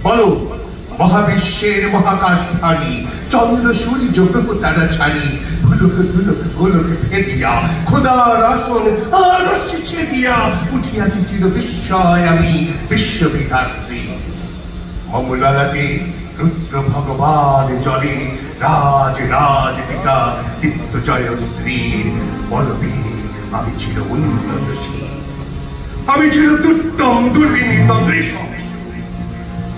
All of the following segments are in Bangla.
বলো, মহাবিশ্বের মহাকাশ ভারী, চন্দ্র সূর্য গ্রহ তারা ছাড়ি, ভুলুক ধুলুক গোলক ভেদিয়া খোদার আসন আরশে ছেদিয়া উঠিয়াছি চির বিস্ময় আমি বিশ্ববিধাত্রী। মমলালাতে রুদ্র ভগবান জলে রাজ রাজ টিকা দীপ্ত জয়শ্রীর বলবীর আমি চির উন্নতশীল। আমি চির দুর্দম দুর্বিনীত নৃশংস,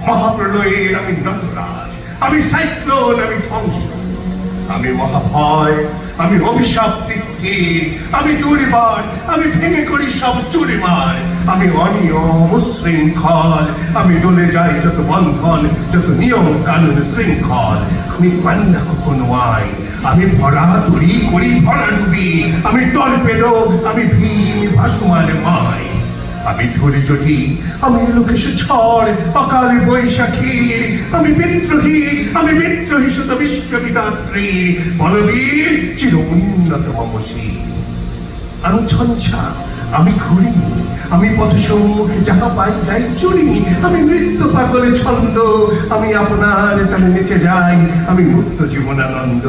মহাপ্রলয়ের আমি নটরাজ, আমি সাইক্লোন, আমি ধ্বংস, আমি মহাভয়, আমি অভিশাপ তিক্তির, আমি দুর্বার, আমি ভেঙে করি সব চুরিমার, আমি অনিয়ম উশৃঙ্খল, আমি দলে যাই যত বন্ধন, যত নিয়ম কানুন শৃঙ্খল, আমি পান্না কখনো আইন, আমি ভরা তরি করি ভরা ডুবি, আমি টর্পেডো, আমি ভীম ভাসমান মাই, আমি ধৈর্যহী, আমি লোকেশ ঝড় অকালে বৈশাখীর, আমি বিদ্রোহী শত বিশ্ববিধাত্রীর বলবীর চির উন্নত মমশী। আমি ঝঞ্ঝা, আমি ঘুরিনি, আমি পথ সম্মুখে যাহা পাই যাই চুরিনি, আমি নৃত্য পাগলে ছন্দ, আমি আপনার তালে নেচে যাই, আমি মুক্ত জীবনানন্দ,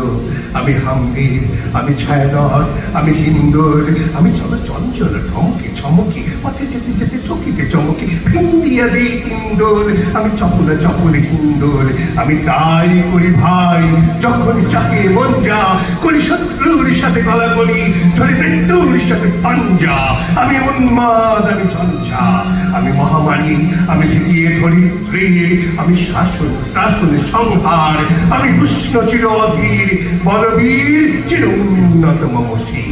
আমি হাম্বির, আমি ছায়ানর, আমি হিন্দোল, আমি চল চঞ্চল ঢমকে চমকে পথে যেতে যেতে চকিতে চমকে ভিন্দিয়া দেই হিন্দোল, আমি চপলে চপলে হিন্দোল, আমি তাই করি ভাই যখন চাহে মন যা, করি শত্রুর সাথে গলাগলি, ধরে মৃত্যুর সাথে পাঞ্জা, আমি উন্মাদ, আমি ঝঞ্ঝা, আমি মহামারী, আমি ভিতিয়ে ধরিত্রীর, আমি শাসন ত্রাসন সংহার, আমি উষ্ণ চির অধীর বলবীর চির উন্নত মমশী।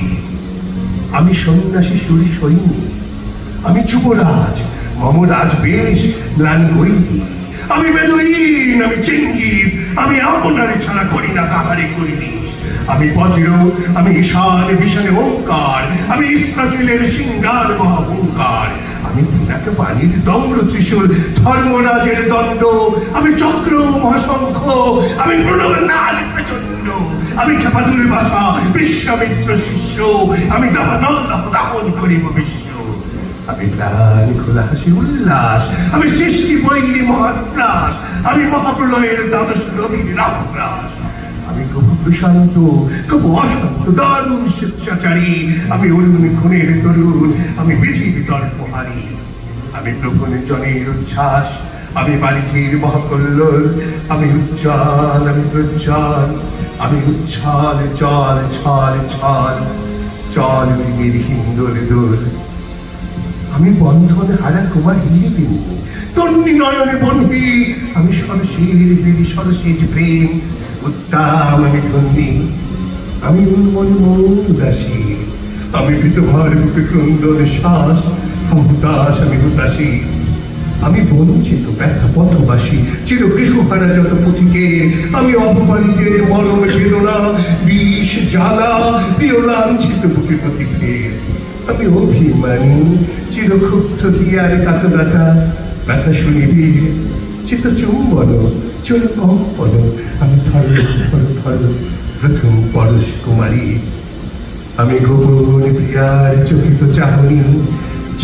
আমি সন্ন্যাসী সুরি সৈনিক, আমি যুবরাজ, মম রাজবেশ ম্লান গৈরি, আমি বেদুইন, আমি চেঙ্গিস, আমি আপনারে ছাড়া করি না কাহারে করিনিস, আমি বজ্র, আমি ঈশান বিশানে ওঙ্কার, আমি ইসরাফিলের সিংহার মহাহুঙ্কার, আমি পিনাক পানির দম্র ত্রিশূল ধর্মরাজের দণ্ড, আমি চক্র মহাশঙ্খ, আমি প্রণবনাদ প্রচণ্ড, আমি ক্ষেপাদুর ভাষা বিশ্বামিত্র শিষ্য, আমি দাবানল দাহন করিব বিশ্ব, আমি প্রাণ খোলা হাসি উল্লাস, আমি সৃষ্টি বৈরী মহাত্রাস, আমি মহাপ্রলয়ের দ্বাদশ রবির রাহুগ্রাস, আমি কবু প্রশান্ত কবু অশান্ত দারুণ স্বেচ্ছাচারী, আমি অরুণ খুনের তরুণ, আমি বিধির দর্পহারী, আমি প্রভুনে জনের উচ্ছ্বাস, আমি বারিধির মহাকল্লোল, আমি উজ্জ্বল, আমি প্রজ্জ্বল, আমি উচ্ছল চল ছল ছল চল ভীমির হিন্দোল দোল, আমি বন্ধন হারা কুমার হিরিবিনী তন্নি নয়নে বনবি, আমি সরসের হৃদি সরসেজ প্রেম উত্তাম, আমি ধন্যী, আমি উন্মন মৌন দাসী, আমি ভীতভর বুকে ক্রন্দন শ্বাস, হুতাশ, আমি হুতাশী, আমি বঞ্চিত ব্যথা পথবাসী চির গৃহহারা যত পথিকে, আমি অপমানিতের মরম বেদনা বিষ জ্বালা প্রিয় লাঞ্ছিত বুকে পথিকের, আমি অভিমানী চির ক্ষুব্ধ দিয়ার কাতরাটা ব্যথা শুনিবি চিত্ত চুম্বন চল কম্পন, আমি থর থর থর প্রথম পরশ কুমারী, আমি গোপন প্রিয়ার চকিত চাহনি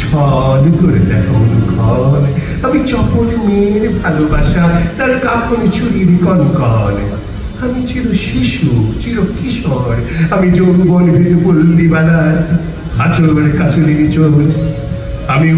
ছল করে দেখো ঘর, আমি চপল মেয়ের ভালোবাসা তার কাপড় চুরির কনকন, আমি চির শিশু চির কিশোর, আমি যৌবন ভেদ পল্লী বালার আচর কাচুরি চোর, আমি